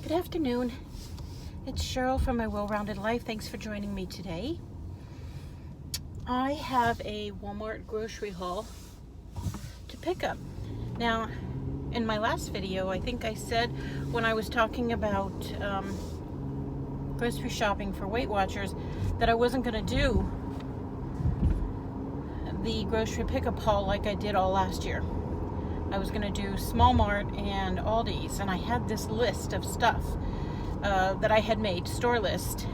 Good afternoon. It's Cheryl from My Well-Rounded Life. Thanks for joining me today. I have a Walmart grocery haul to pick up. Now, in my last video, I think I said when I was talking about grocery shopping for Weight Watchers that I wasn't going to do the grocery pickup haul like I did all last year. I was going to do Small Mart and Aldi's, and I had this list of stuff that I had made, store list.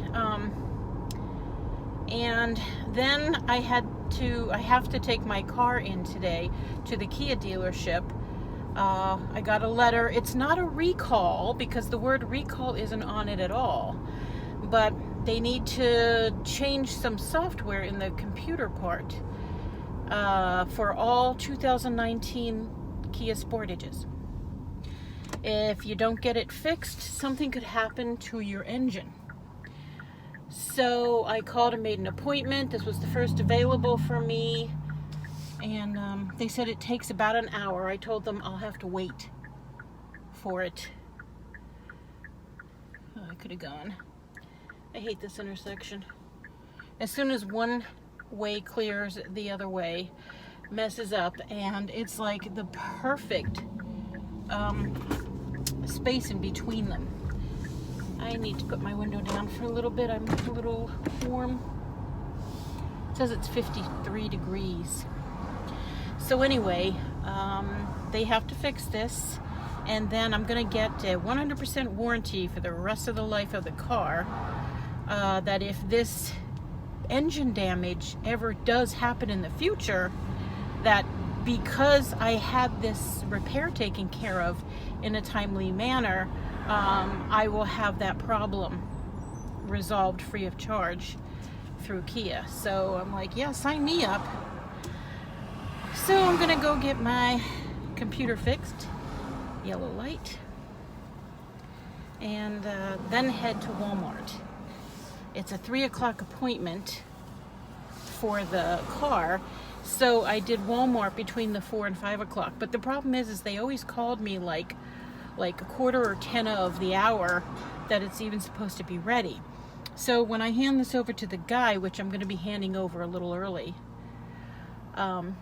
And then I have to take my car in today to the Kia dealership. I got a letter. It's not a recall because the word recall isn't on it at all, but they need to change some software in the computer part for all 2019 Kia Sportages. If you don't get it fixed, something could happen to your engine. So I called and made an appointment. This was the first available for me, and they said it takes about an hour. I told them I'll have to wait for it. Oh, I could have gone. I hate this intersection. As soon as one way clears, the other way messes up, and it's like the perfect space in between them. I need to put my window down for a little bit. I'm a little warm. It says it's 53 degrees. So anyway, they have to fix this, and then I'm going to get a 100% warranty for the rest of the life of the car, that if this engine damage ever does happen in the future, that because I had this repair taken care of in a timely manner, I will have that problem resolved free of charge through Kia. So I'm like, yeah, sign me up. So I'm gonna go get my computer fixed, yellow light, and then head to Walmart. It's a 3 o'clock appointment for the car. So I did Walmart between the 4 and 5 o'clock. But the problem is they always called me like a quarter or 10 of the hour that it's even supposed to be ready. So when I hand this over to the guy, which I'm going to be handing over a little early, I'm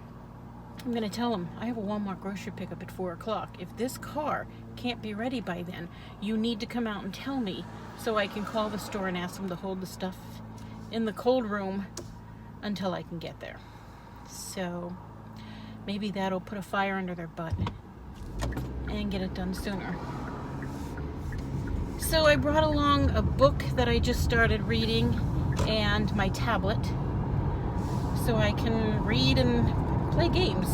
going to tell him I have a Walmart grocery pickup at 4 o'clock. If this car can't be ready by then, you need to come out and tell me so I can call the store and ask them to hold the stuff in the cold room until I can get there. So maybe that'll put a fire under their butt and get it done sooner. So I brought along a book that I just started reading and my tablet so I can read and play games.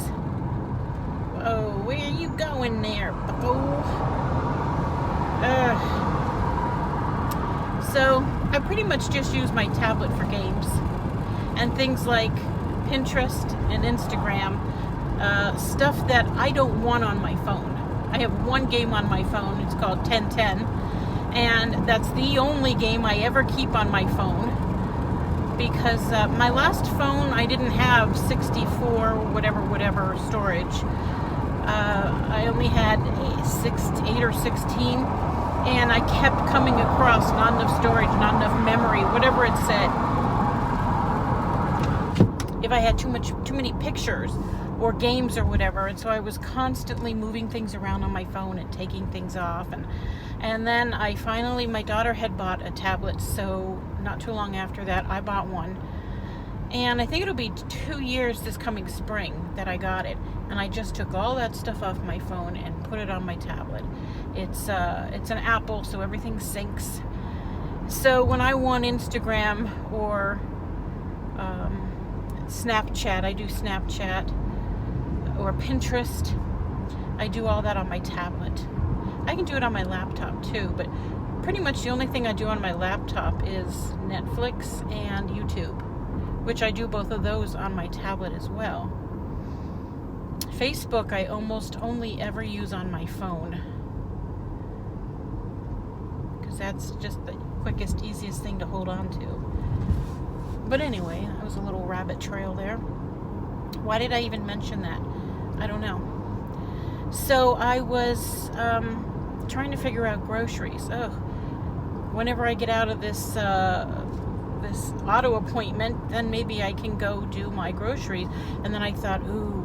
Oh, where are you going there, bucko? So I pretty much just use my tablet for games and things like Pinterest and Instagram, stuff that I don't want on my phone. I have one game on my phone. It's called 1010, and that's the only game I ever keep on my phone because my last phone I didn't have 64 whatever storage. I only had 8 or 16, and I kept coming across not enough storage, not enough memory, whatever it said. If I had too many pictures or games or whatever, and so I was constantly moving things around on my phone and taking things off, and then my daughter had bought a tablet, so not too long after that I bought one, and I think it'll be 2 years this coming spring that I got it, and I just took all that stuff off my phone and put it on my tablet. It's an Apple, so everything syncs. So when I want Instagram or Snapchat, I do Snapchat, or Pinterest, I do all that on my tablet. I can do it on my laptop too, but pretty much the only thing I do on my laptop is Netflix and YouTube, which I do both of those on my tablet as well. Facebook I almost only ever use on my phone because that's just the quickest, easiest thing to hold on to. But anyway, that was a little rabbit trail there. Why did I even mention that? I don't know. So I was trying to figure out groceries. Ugh. Whenever I get out of this this auto appointment, then maybe I can go do my groceries. And then I thought, ooh,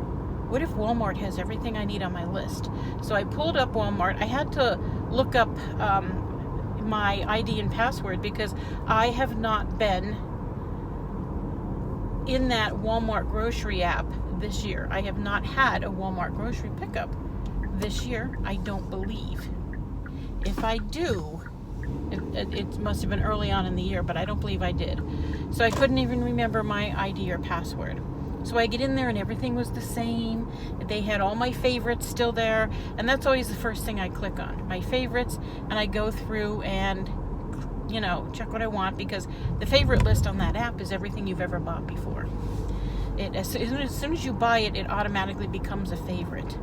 what if Walmart has everything I need on my list? So I pulled up Walmart. I had to look up my ID and password because I have not been in that Walmart grocery app this year. I have not had a Walmart grocery pickup this year, I don't believe. If I do, it must have been early on in the year, but I don't believe I did. So I couldn't even remember my ID or password. So I get in there and everything was the same. They had all my favorites still there, and that's always the first thing I click on, my favorites, and I go through and, you know, check what I want, because the favorite list on that app is everything you've ever bought before. As soon as you buy it, it automatically becomes a favorite.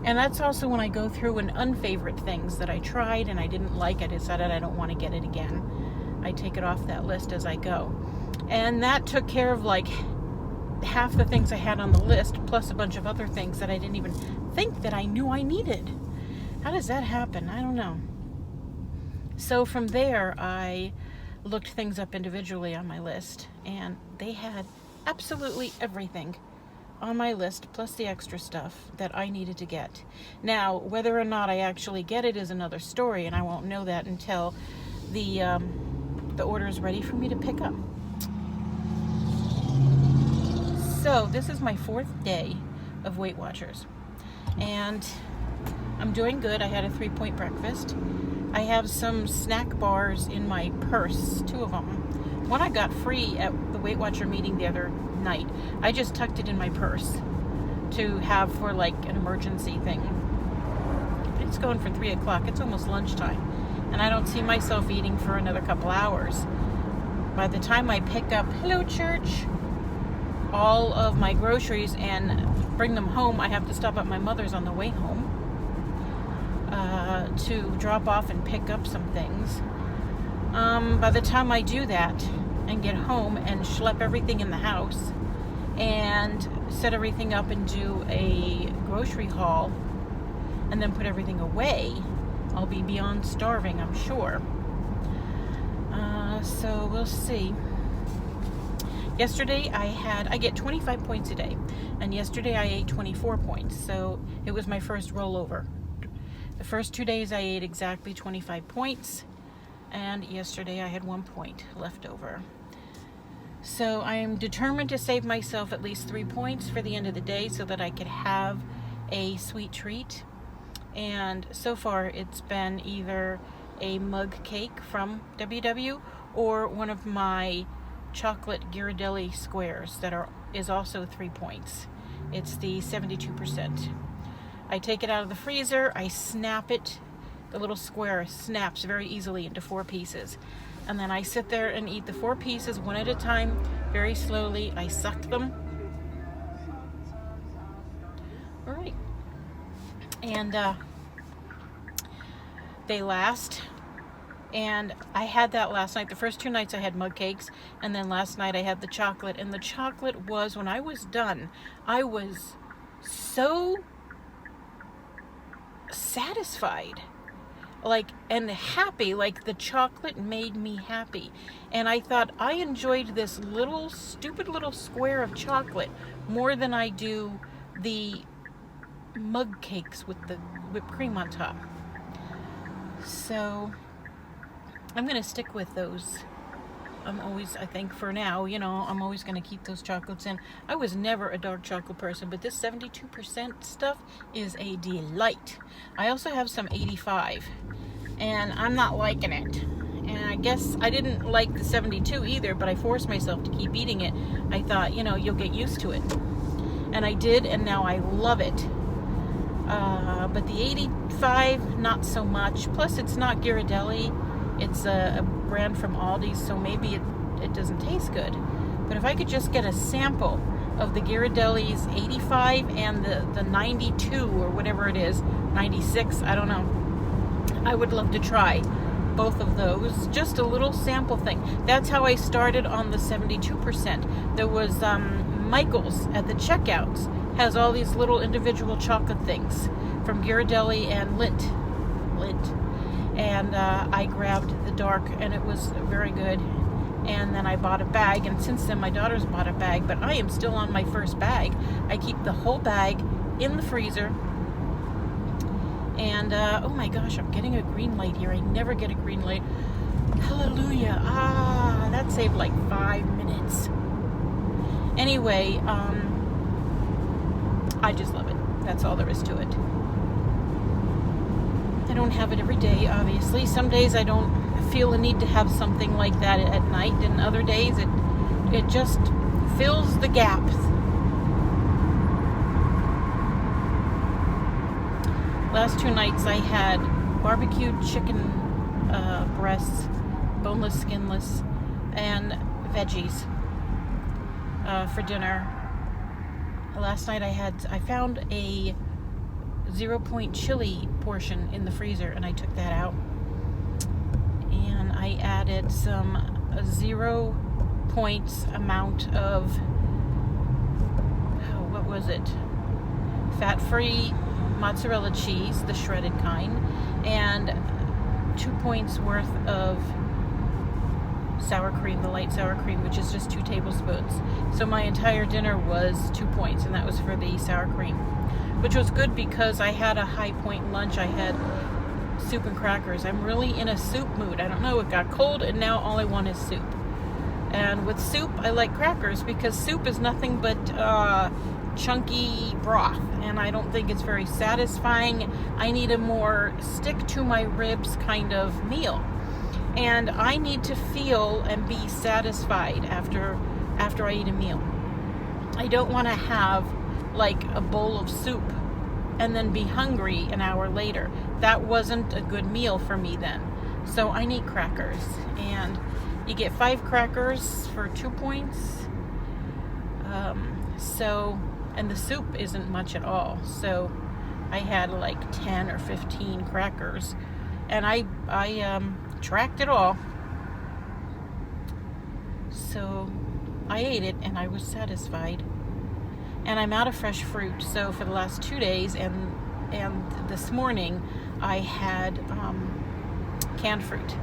And that's also when I go through and unfavorite things that I tried and I didn't like. I decided I don't want to get it again. I take it off that list as I go. And that took care of like half the things I had on the list, plus a bunch of other things that I didn't even think that I knew I needed. How does that happen? I don't know. So from there, I looked things up individually on my list, and they had absolutely everything on my list, plus the extra stuff that I needed to get. Now, whether or not I actually get it is another story, and I won't know that until the order is ready for me to pick up. So this is my 4th day of Weight Watchers, and I'm doing good. I had a 3-point breakfast. I have some snack bars in my purse, 2 of them. One I got free at the Weight Watcher meeting the other night. I just tucked it in my purse to have for like an emergency thing. It's going for 3 o'clock. It's almost lunchtime, and I don't see myself eating for another couple hours. By the time I pick up, hello church, all of my groceries and bring them home, I have to stop at my mother's on the way home to drop off and pick up some things. By the time I do that and get home and schlep everything in the house and set everything up and do a grocery haul and then put everything away, I'll be beyond starving, I'm sure. So we'll see. Yesterday I get 25 points a day, and yesterday I ate 24 points, so it was my first rollover. The first 2 days I ate exactly 25 points, and yesterday I had 1 point left over. So I am determined to save myself at least 3 points for the end of the day so that I could have a sweet treat. And so far it's been either a mug cake from WW or one of my chocolate Ghirardelli squares that is also 3 points. It's the 72%. I take it out of the freezer, I snap it. The little square snaps very easily into 4 pieces. And then I sit there and eat the 4 pieces one at a time, very slowly. I suck them. All right. And they last. And I had that last night. The first 2 nights I had mug cakes, and then last night I had the chocolate. And the chocolate was, when I was done, I was so satisfied, like, and happy. Like, the chocolate made me happy, and I thought I enjoyed this little stupid little square of chocolate more than I do the mug cakes with the whipped cream on top. So I'm gonna stick with those. I think for now, I'm always going to keep those chocolates in. I was never a dark chocolate person, but this 72% stuff is a delight. I also have some 85, and I'm not liking it. And I guess I didn't like the 72 either, but I forced myself to keep eating it. I thought, you'll get used to it. And I did, and now I love it. But the 85, not so much. Plus, it's not Ghirardelli. It's a brand from Aldi, so maybe it doesn't taste good. But if I could just get a sample of the Ghirardelli's 85 and the 92 or whatever it is, 96, I don't know, I would love to try both of those. Just a little sample thing. That's how I started on the 72%. There was Michael's at the checkouts has all these little individual chocolate things from Ghirardelli and Lindt. and I grabbed the dark, and it was very good. And then I bought a bag, and since then my daughter's bought a bag, but I am still on my first bag. I keep the whole bag in the freezer. And oh my gosh, I'm getting a green light here. I never get a green light. Hallelujah. That saved like 5 minutes. Anyway, I just love it. That's all there is to it. I don't have it every day, obviously. Some days I don't feel a need to have something like that at night, and other days it just fills the gaps. Last 2 nights I had barbecued chicken breasts, boneless, skinless, and veggies for dinner. Last night I found a 0-point chili portion in the freezer, and I took that out. And I added some 0 points amount of, what was it? Fat-free mozzarella cheese, the shredded kind, and 2 points worth of sour cream, the light sour cream, which is just 2 tablespoons. So my entire dinner was 2 points, and that was for the sour cream, which was good because I had a high point lunch. I had soup and crackers. I'm really in a soup mood. I don't know, it got cold, and now all I want is soup. And with soup, I like crackers because soup is nothing but chunky broth, and I don't think it's very satisfying. I need a more stick to my ribs kind of meal, and I need to feel and be satisfied after I eat a meal. I don't want to have like a bowl of soup and then be hungry an hour later. That wasn't a good meal for me then. So I need crackers, and you get 5 crackers for 2 points. And the soup isn't much at all. So I had like 10 or 15 crackers, and I tracked it all. So I ate it, and I was satisfied. And I'm out of fresh fruit. So for the last 2 days and this morning, I had canned fruit,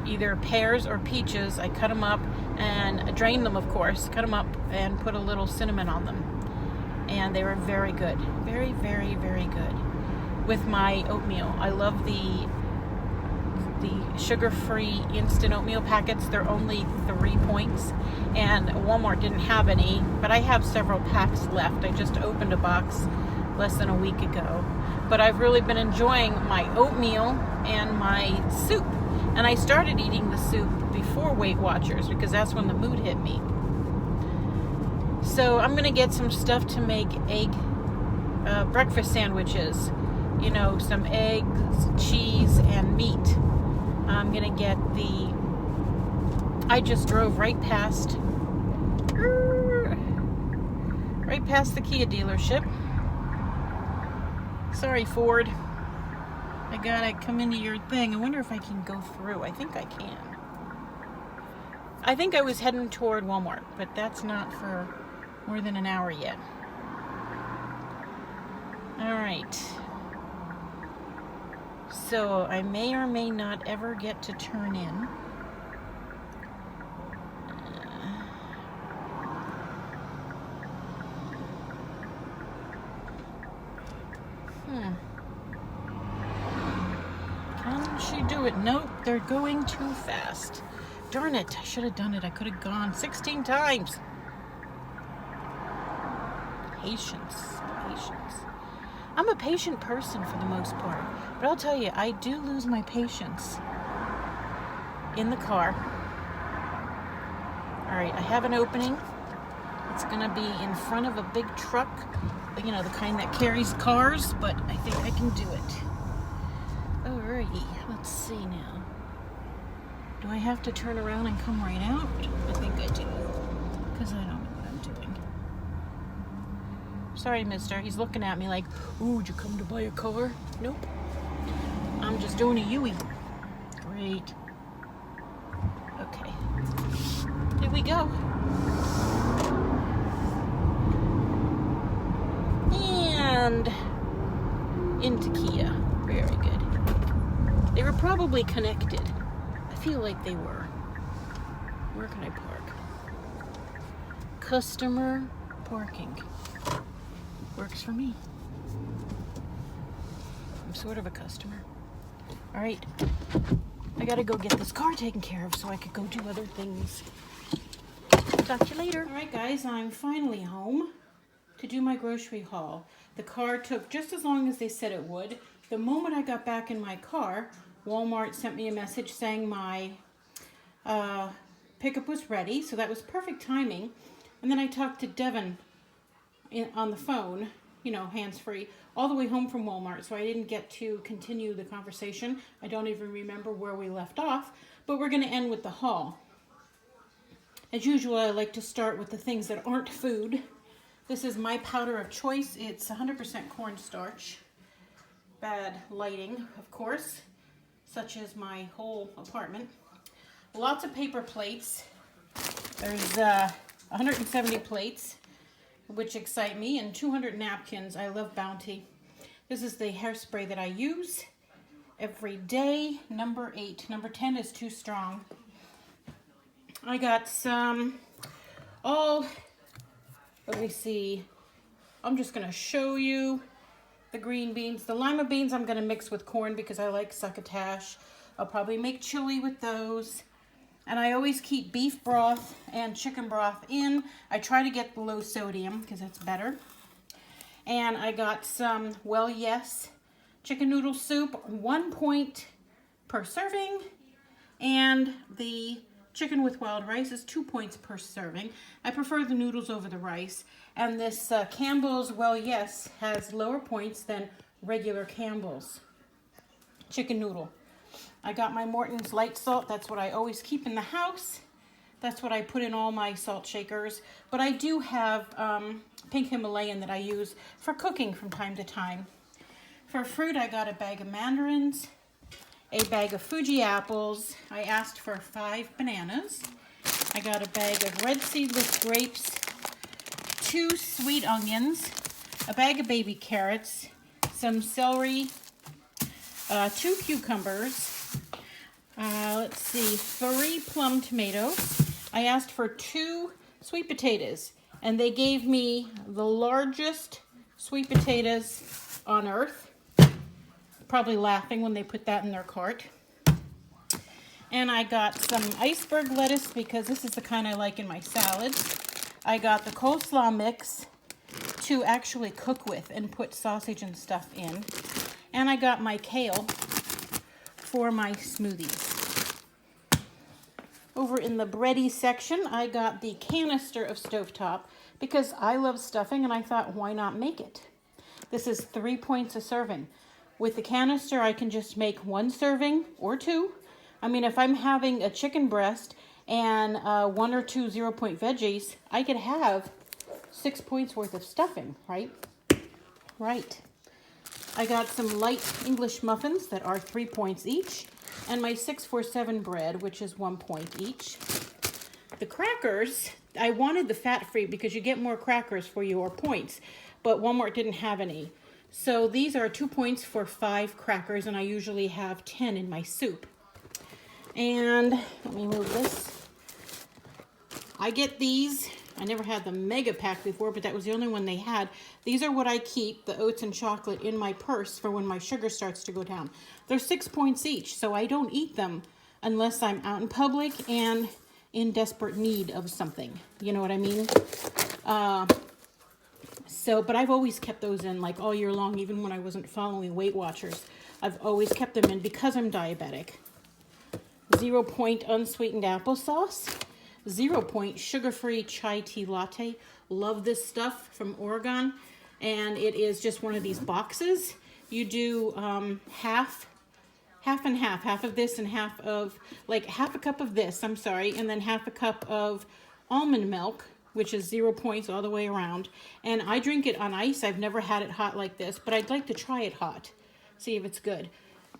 either pears or peaches. I cut them up and drained them, of course. Cut them up and put a little cinnamon on them. And they were very good. Very, very, very good. With my oatmeal. I love the sugar-free instant oatmeal packets. They're only 3 points. And Walmart didn't have any, but I have several packs left. I just opened a box less than a week ago. But I've really been enjoying my oatmeal and my soup. And I started eating the soup before Weight Watchers because that's when the mood hit me. So I'm going to get some stuff to make egg breakfast sandwiches. You know, some eggs, cheese, and meat. I'm going to get I just drove right past the Kia dealership. Sorry, Ford. I gotta come into your thing. I wonder if I can go through. I think I can. I think I was heading toward Walmart, but that's not for more than an hour yet. Alright. So I may or may not ever get to turn in. Can she do it? Nope, they're going too fast. Darn it, I should have done it. I could have gone 16 times. Patience. I'm a patient person for the most part, but I'll tell you, I do lose my patience in the car. Alright, I have an opening. It's going to be in front of a big truck, you know, the kind that carries cars, but I think I can do it. Alrighty, let's see now. Do I have to turn around and come right out? I think I do, because I don't know what I'm doing. Sorry, mister. He's looking at me like, ooh, did you come to buy a car? Nope. I'm just doing a Yui. Great. Okay. Here we go. And into Kia. Very good. They were probably connected. I feel like they were. Where can I park? Customer parking. Works for me. I'm sort of a customer. All right. I gotta go get this car taken care of so I could go do other things. Talk to you later. All right, guys, I'm finally home to do my grocery haul. The car took just as long as they said it would. The moment I got back in my car, Walmart sent me a message saying my pickup was ready, so that was perfect timing. And then I talked to Devin on the phone, you know, hands-free, all the way home from Walmart, so I didn't get to continue the conversation. I don't even remember where we left off, but we're going to end with the haul. As usual, I like to start with the things that aren't food. This is my powder of choice. It's 100% cornstarch. Bad lighting, of course, such as my whole apartment. Lots of paper plates. There's 170 plates, which excite me, and 200 napkins. I love Bounty. This is the hairspray that I use every day. Number 8. Number 10 is too strong. I got some, let me see. I'm just going to show you the green beans. The lima beans I'm going to mix with corn because I like succotash. I'll probably make chili with those. And I always keep beef broth and chicken broth in. I try to get the low sodium because that's better. And I got some Well Yes chicken noodle soup, 1 point per serving. And the chicken with wild rice is 2 points per serving. I prefer the noodles over the rice. And this Campbell's Well Yes has lower points than regular Campbell's chicken noodle. I got my Morton's light salt. That's what I always keep in the house. That's what I put in all my salt shakers. But I do have pink Himalayan that I use for cooking from time to time. For fruit, I got a bag of mandarins, a bag of Fuji apples. I asked for 5 bananas. I got a bag of red seedless grapes, 2 sweet onions, a bag of baby carrots, some celery, 2 cucumbers, let's see, 3 plum tomatoes. I asked for 2 sweet potatoes, and they gave me the largest sweet potatoes on earth. Probably laughing when they put that in their cart. And I got some iceberg lettuce because this is the kind I like in my salads. I got the coleslaw mix to actually cook with and put sausage and stuff in. And I got my kale for my smoothies. Over in the bready section, I got the canister of stovetop because I love stuffing and I thought, why not make it? This is 3 points a serving. With the canister, I can just make 1 serving or 2. I mean, if I'm having a chicken breast and 1 or 2 0-point veggies, I could have 6 points worth of stuffing, right? Right. I got some light English muffins that are 3 points each, and my 647 bread, which is 1 point each. The crackers, I wanted the fat-free because you get more crackers for your points, but Walmart didn't have any. So these are 2 points for 5 crackers, and I usually have 10 in my soup. And let me move this. I get these. I never had the mega pack before, but that was the only one they had. These are what I keep, the oats and chocolate, in my purse for when my sugar starts to go down. They're 6 points each, so I don't eat them unless I'm out in public and in desperate need of something. You know what I mean? But I've always kept those in like all year long, even when I wasn't following Weight Watchers. I've always kept them in because I'm diabetic. 0 point unsweetened applesauce. 0 point sugar-free chai tea latte. Love this stuff from Oregon. And it is just one of these boxes. You do half and half. Half of this and half of, like half a cup of this, I'm sorry. And then half a cup of almond milk, which is 0 points all the way around. And I drink it on ice. I've never had it hot like this, but I'd like to try it hot. See if it's good.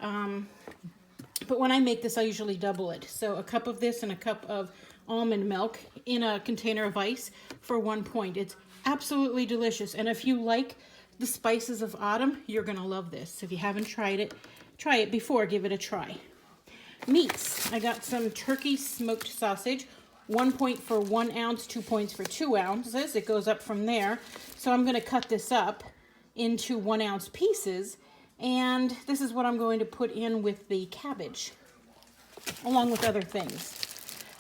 But when I make this, I usually double it. So a cup of this and a cup of almond milk in a container of ice for 1 point. It's absolutely delicious. And if you like the spices of autumn, you're going to love this. If you haven't tried it, try it before, give it a try. Meats, I got some turkey smoked sausage, 1 point for 1 ounce, 2 points for 2 ounces. It goes up from there. So I'm gonna cut this up into 1 ounce pieces, and this is what I'm going to put in with the cabbage, along with other things.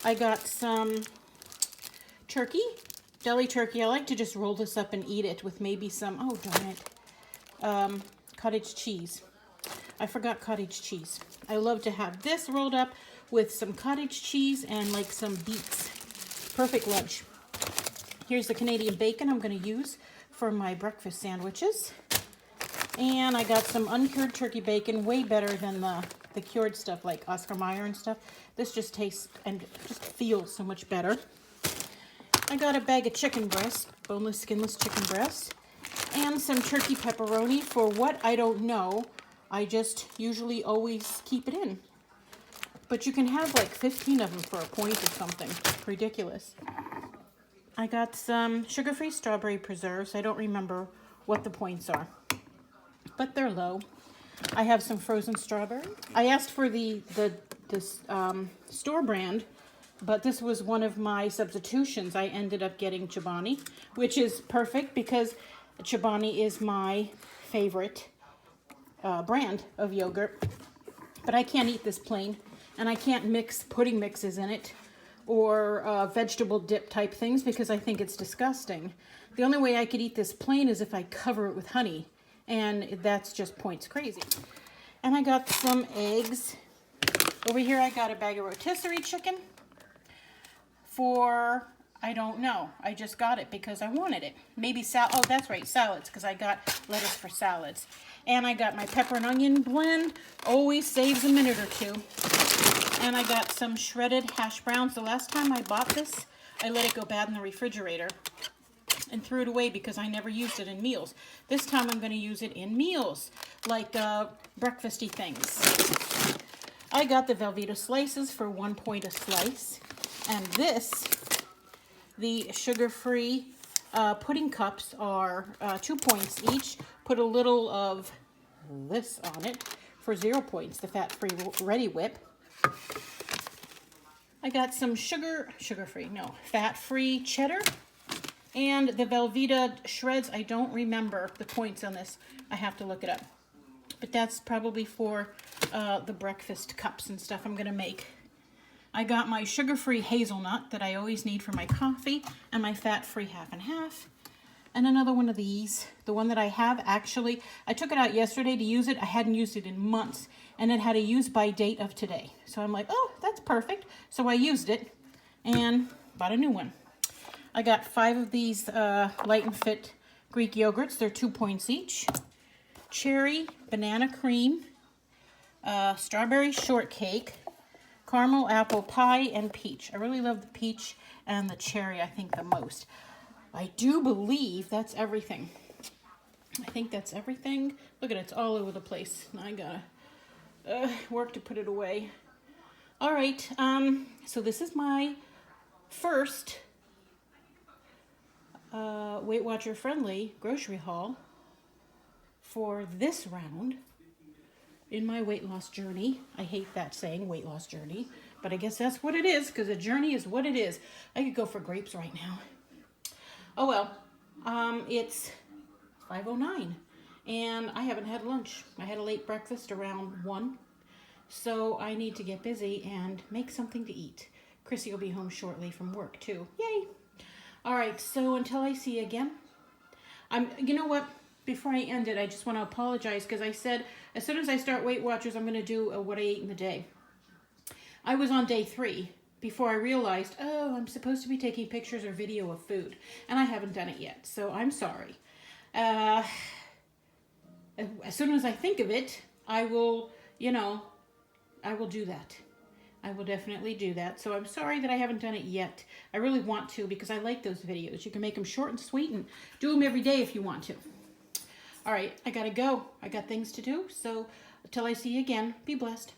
I got some turkey, deli turkey. I like to just roll this up and eat it with maybe some, oh darn it, cottage cheese. I forgot cottage cheese. I love to have this rolled up with some cottage cheese and like some beets. Perfect lunch. Here's the Canadian bacon I'm going to use for my breakfast sandwiches. And I got some uncured turkey bacon, way better than the cured stuff like Oscar Mayer and stuff. This just tastes and just feels so much better. I got a bag of chicken breast, boneless, skinless chicken breast, and some turkey pepperoni. For what, I don't know. I just usually always keep it in. But you can have like 15 of them for a point or something. Ridiculous. I got some sugar-free strawberry preserves. I don't remember what the points are, but they're low. I have some frozen strawberry. I asked for the store brand, but this was one of my substitutions. I ended up getting Chobani, which is perfect because Chobani is my favorite brand of yogurt. But I can't eat this plain, and I can't mix pudding mixes in it or vegetable dip type things because I think it's disgusting. The only way I could eat this plain is if I cover it with honey, and that's just points crazy. And I got some eggs. Over here I got a bag of rotisserie chicken for, I don't know, I just got it because I wanted it. Maybe oh that's right, salads, because I got lettuce for salads. And I got my pepper and onion blend, always saves a minute or two. And I got some shredded hash browns. The last time I bought this, I let it go bad in the refrigerator and threw it away because I never used it in meals. This time I'm going to use it in meals, like breakfasty things. I got the Velveeta slices for 1 point a slice. And this, the sugar-free pudding cups are 2 points each. Put a little of this on it for 0 points, the fat-free Ready Whip. I got some fat-free cheddar. And the Velveeta shreds, I don't remember the points on this. I have to look it up. But that's probably for the breakfast cups and stuff I'm going to make. I got my sugar-free hazelnut that I always need for my coffee, and my fat-free half and half. And another one of these. The one that I have, actually, I took it out yesterday to use it. I hadn't used it in months, and it had a use-by date of today. So I'm like, oh, that's perfect. So I used it and bought a new one. I got 5 of these Light and Fit Greek yogurts. They're 2 points each. Cherry, banana cream, strawberry shortcake, caramel apple pie, and peach. I really love the peach and the cherry, I think, the most. I do believe that's everything. I think that's everything. Look at it, it's all over the place. Now I gotta work to put it away. All right, so this is my first Weight Watcher friendly grocery haul for this round in my weight loss journey. I hate that saying, weight loss journey, but I guess that's what it is, because a journey is what it is. I could go for grapes right now. Oh well, it's 5:09 and I haven't had lunch. I had a late breakfast around 1, so I need to get busy and make something to eat. Chrissy will be home shortly from work too. Yay! All right, so until I see you again, you know what? Before I end it, I just want to apologize because I said as soon as I start Weight Watchers, I'm going to do what I ate in the day. I was on day 3 before I realized, oh, I'm supposed to be taking pictures or video of food, and I haven't done it yet, so I'm sorry. As soon as I think of it, I will, I will do that. I will definitely do that. So I'm sorry that I haven't done it yet. I really want to because I like those videos. You can make them short and sweet and do them every day if you want to. All right, I gotta go. I got things to do. So until I see you again, be blessed.